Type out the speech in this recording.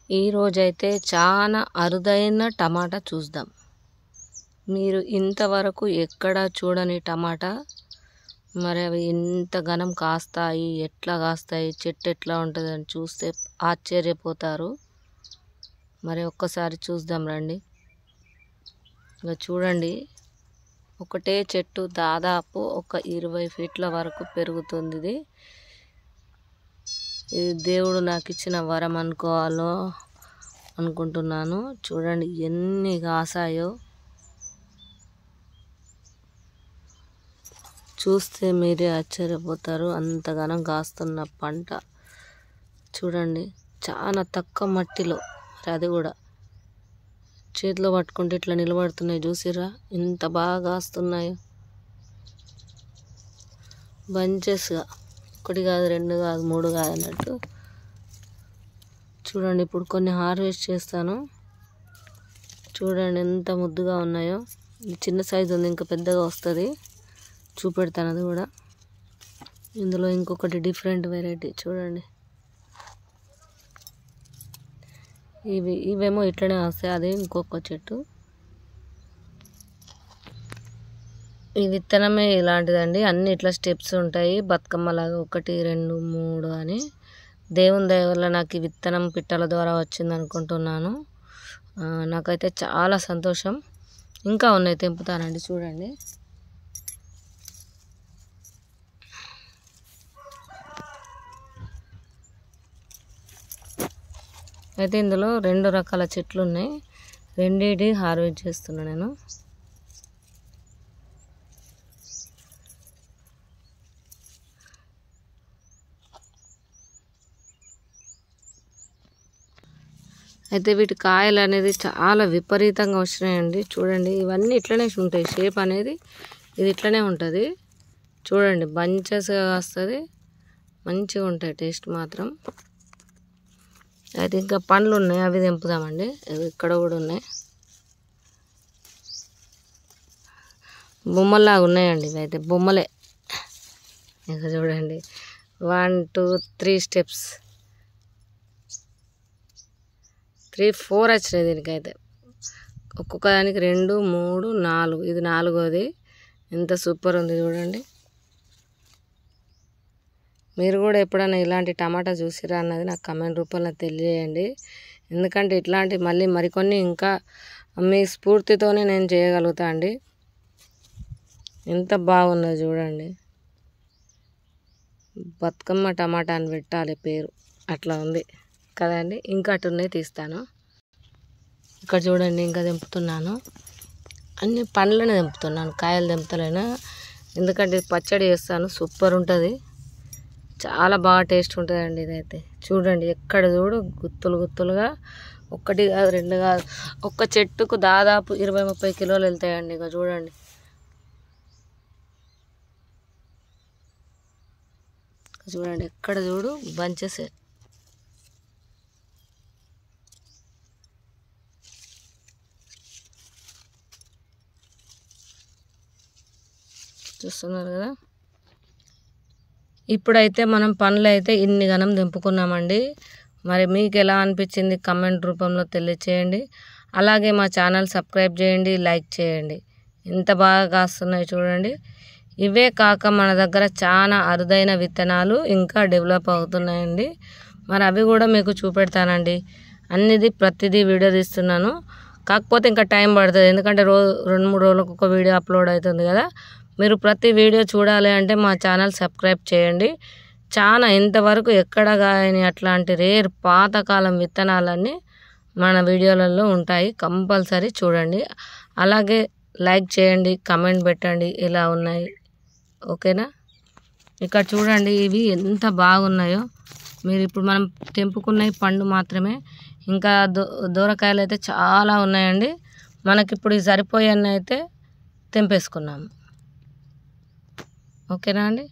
ఈ రోజైతే చాలా అరుదైన టమాటా చూద్దాం. మీరు ఇంతవరకు ఎక్కడ చూడని టమాటా. మరి అవి ఎంత ఘనం కాస్తాయి, ఎట్లా కాస్తాయి, చెట్టు ఎట్లా ఉంటుందని చూస్తే ఆశ్చర్యపోతారు. మరి ఒక్కసారి చూద్దాం రండి. ఇక చూడండి, ఒకటే చెట్టు దాదాపు ఒక 20 ఫీట్ల వరకు పెరుగుతుంది. ఇది దేవుడు నాకు ఇచ్చిన వరం అనుకోవాలో అనుకుంటున్నాను. చూడండి ఎన్ని కాసాయో, చూస్తే మీరే ఆశ్చర్యపోతారు. అంతగానం కాస్తున్న పంట చూడండి. చాలా తక్కువ మట్టిలో, అది కూడా చేతిలో పట్టుకుంటే ఇట్లా నిలబడుతున్నాయి. చూసిరా ఎంత బాగా కాస్తున్నాయో. బంచెస్గా, ఒకటి కాదు, 2 కాదు, 3 కాదు అన్నట్టు. చూడండి, ఇప్పుడు కొన్ని హార్వెస్ట్ చేస్తాను. చూడండి ఎంత ముద్దుగా ఉన్నాయో. చిన్న సైజు ఉంది, ఇంకా పెద్దగా వస్తుంది, చూపెడతాను అది కూడా. ఇందులో ఇంకొకటి డిఫరెంట్ వెరైటీ చూడండి. ఇవేమో ఇట్లనే వస్తాయి, అదే ఇంకొక చెట్టు. ఈ విత్తనమే ఇలాంటిదండి. అన్ని ఇట్లా స్టెప్స్ ఉంటాయి, బతుకమ్మలాగా 1, 2, 3 అని. దేవుని దయ వల్ల నాకు ఈ విత్తనం పిట్టల ద్వారా వచ్చింది అనుకుంటున్నాను. నాకైతే చాలా సంతోషం. ఇంకా ఉన్నాయి, తెంపుతానండి. చూడండి, అయితే ఇందులో 2 రకాల చెట్లు ఉన్నాయి. రెండిటి హార్వెస్ట్ చేస్తున్నా నేను. అయితే వీటి కాయలు అనేది చాలా విపరీతంగా వచ్చినాయండి. చూడండి, ఇవన్నీ ఇట్లనే ఉంటాయి. షేప్ అనేది ఇది ఇట్లనే ఉంటుంది. చూడండి, బంచెస్గా వస్తుంది, మంచిగా ఉంటాయి. టేస్ట్ మాత్రం. అయితే ఇంకా పండ్లు ఉన్నాయి, అవి తెంపుదామండి. ఇక్కడ కూడా ఉన్నాయి, బొమ్మల్లాగా ఉన్నాయండి. ఇవి అయితే బొమ్మలే. ఇంకా చూడండి, 1, 2, 3 స్టెప్స్, 3, 4 వచ్చినాయి దీనికైతే. ఒక్కొక్క దానికి 2, 3, 4. ఇది 4వది. ఎంత సూపర్ ఉంది చూడండి. మీరు కూడా ఎప్పుడైనా ఇలాంటి టమాటా చూసిరా అన్నది నాకు కమెంట్ రూపంలో తెలియజేయండి. ఎందుకంటే ఇట్లాంటి మళ్ళీ మరికొన్ని ఇంకా మీ స్ఫూర్తితోనే నేను చేయగలుగుతా అండి. ఎంత బాగుందో చూడండి. బతుకమ్మ టమాటా అని పెట్టాలి పేరు, అట్లా ఉంది కదండి. ఇంకా అటు ఉన్నాయి, తీస్తాను. ఇక్కడ చూడండి, ఇంకా తెంపుతున్నాను. అన్ని పండ్లను తెంపుతున్నాను, కాయలు తెంపుతలేను. ఎందుకంటే పచ్చడి చేస్తాను, సూపర్ ఉంటుంది, చాలా బాగా టేస్ట్ ఉంటుందండి ఇదైతే. చూడండి, ఎక్కడ చూడు గుత్తులు గుత్తులుగా, 1 కాదు, 2 కాదు, ఒక్క చెట్టుకు దాదాపు 20-30 కిలోలు వెళ్తాయండి. ఇక చూడండి, చూడండి ఎక్కడ చూడు బంచెస్. చూస్తున్నారు కదా. ఇప్పుడైతే మనం పండ్లు అయితే ఇన్ని ఘనం తెంపుకున్నామండి. మరి మీకు ఎలా అనిపించింది కమెంట్ రూపంలో తెలియచేయండి. అలాగే మా ఛానల్ సబ్స్క్రైబ్ చేయండి, లైక్ చేయండి. ఎంత బాగా కాస్తున్నాయి చూడండి. ఇవే కాక మన దగ్గర చాలా అరుదైన విత్తనాలు ఇంకా డెవలప్ అవుతున్నాయండి. మరి అవి కూడా మీకు చూపెడతానండి. ప్రతిదీ వీడియో తీస్తున్నాను, కాకపోతే ఇంకా టైం పడుతుంది. ఎందుకంటే 2-3 రోజులకు ఒక వీడియో అప్లోడ్ అవుతుంది కదా. మీరు ప్రతి వీడియో చూడాలి అంటే మా ఛానల్ సబ్స్క్రైబ్ చేయండి. చాలా ఇంతవరకు ఎక్కడ కానీ అట్లాంటి రేర్ పాతకాలం విత్తనాలన్నీ మన వీడియోలలో ఉంటాయి, కంపల్సరీ చూడండి. అలాగే లైక్ చేయండి, కమెంట్ పెట్టండి ఎలా ఉన్నాయి, ఓకేనా. ఇక్కడ చూడండి, ఇవి ఎంత బాగున్నాయో. మీరు ఇప్పుడు మనం తెంపుకున్న పండు మాత్రమే, ఇంకా దూరకాయలు అయితే చాలా ఉన్నాయండి. మనకిప్పుడు ఈ సరిపోయన్నీ అయితే తెంపేసుకున్నాము, ఓకేనా అండి.